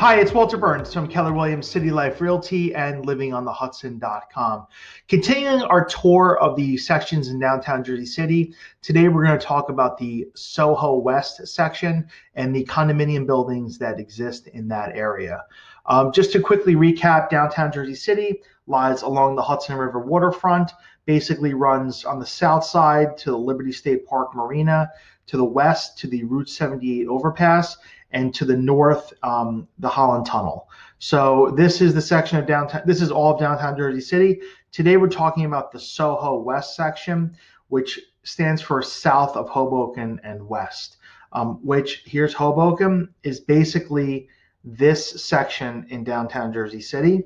Hi, it's Walter Burns from Keller Williams City Life Realty and livingonthehudson.com. Continuing our tour of the sections in downtown Jersey City, today we're going to talk about the Soho West section and the condominium buildings that exist in that area. Just to quickly recap, downtown Jersey City lies along the Hudson River waterfront, basically runs on the south side to the Liberty State Park Marina, to the west to the Route 78 overpass, and to the north, the Holland Tunnel. So this is the section of downtown. This is all of downtown Jersey City. Today we're talking about the Soho West section, which stands for south of Hoboken and west. Which here's Hoboken is basically this section in downtown Jersey City.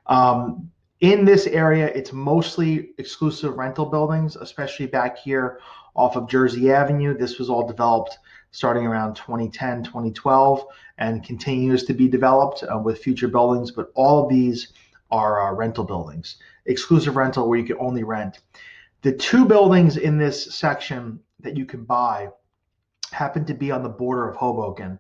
In this area, it's mostly exclusive rental buildings, especially back here off of Jersey Avenue. This was all developed starting around 2010, 2012, and continues to be developed with future buildings. But all of these are rental buildings, exclusive rental where you can only rent. The two buildings in this section that you can buy happen to be on the border of Hoboken,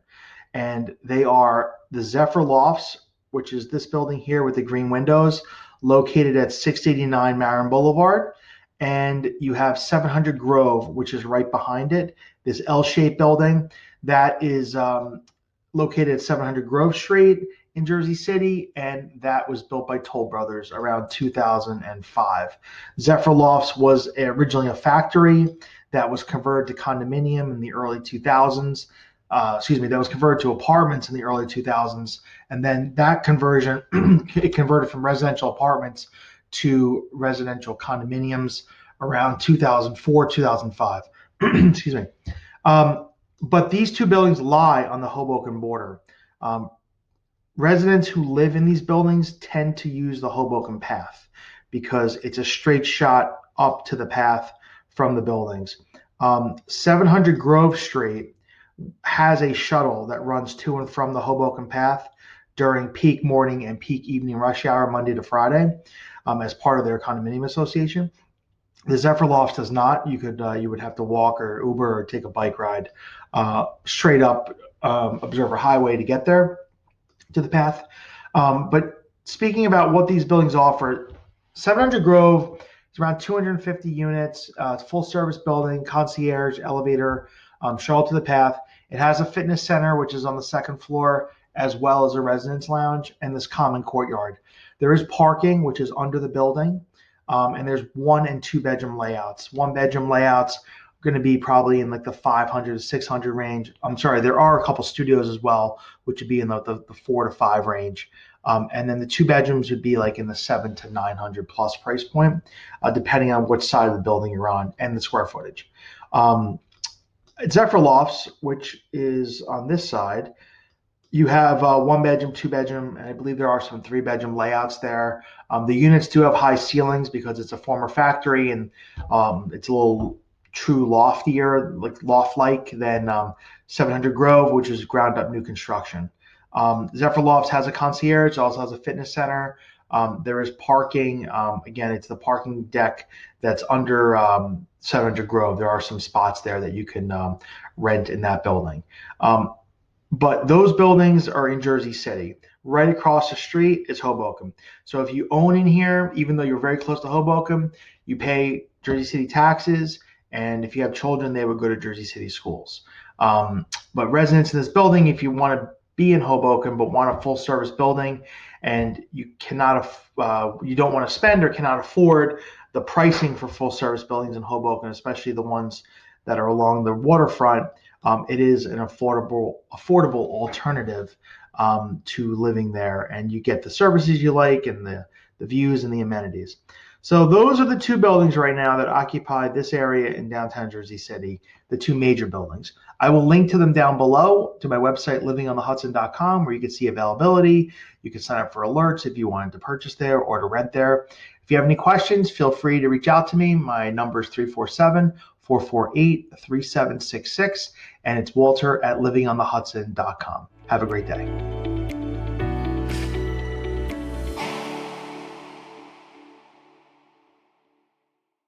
and they are the Zephyr Lofts, which is this building here with the green windows, located at 689 Marin Boulevard. And you have 700 Grove, which is right behind it, this L-shaped building that is located at 700 Grove Street in Jersey City, and that was built by Toll Brothers around 2005. Zephyr Lofts was originally a factory that was converted to condominium in the early 2000s. That was converted to apartments in the early 2000s, and then that conversion, it converted from residential apartments to residential condominiums around 2004, 2005. Excuse me. But these two buildings lie on the Hoboken border. Residents who live in these buildings tend to use the Hoboken path because it's a straight shot up to the path from the buildings. 700 Grove Street has a shuttle that runs to and from the Hoboken path during peak morning and peak evening rush hour, Monday to Friday, as part of their condominium association. The Zephyr Lofts does not. You would have to walk or Uber or take a bike ride straight up Observer Highway to get there to the path. But speaking about what these buildings offer, 700 Grove is around 250 units. It's a full service building, concierge, elevator, shuttle to the path. It has a fitness center, which is on the second floor, as well as a residence lounge and this common courtyard. There is parking, which is under the building, and there's 1 and 2 bedroom layouts. 1 bedroom layouts are going to be probably in like the 500 to 600 range. I'm sorry, there are a couple studios as well, which would be in the 4 to 5 range. And then the 2 bedrooms would be like in the 700 to 900 plus price point, depending on which side of the building you're on and the square footage. Zephyr Lofts, which is on this side, you have 1 bedroom, 2 bedroom, and I believe there are some 3 bedroom layouts there. The units do have high ceilings because it's a former factory, and it's a little true loftier, like loft-like than 700 Grove, which is ground up new construction. Zephyr Lofts has a concierge, also has a fitness center. There is parking. Again, it's the parking deck that's under 700 Grove. There are some spots there that you can rent in that building. But those buildings are in Jersey City. Right across the street is Hoboken. So if you own in here, even though you're very close to Hoboken, you pay Jersey City taxes. And if you have children, they would go to Jersey City schools. But residents in this building, if you want to be in Hoboken but want a full service building and you don't want to spend or cannot afford the pricing for full service buildings in Hoboken, especially the ones that are along the waterfront, it is an affordable alternative to living there, and you get the services you like and the views and the amenities. So those are the 2 buildings right now that occupy this area in downtown Jersey City, the 2 major buildings. I will link to them down below to my website, livingonthehudson.com, where you can see availability. You can sign up for alerts if you wanted to purchase there or to rent there. If you have any questions, feel free to reach out to me. My number is 347-448-3766, and it's Walter at livingonthehudson.com. Have a great day.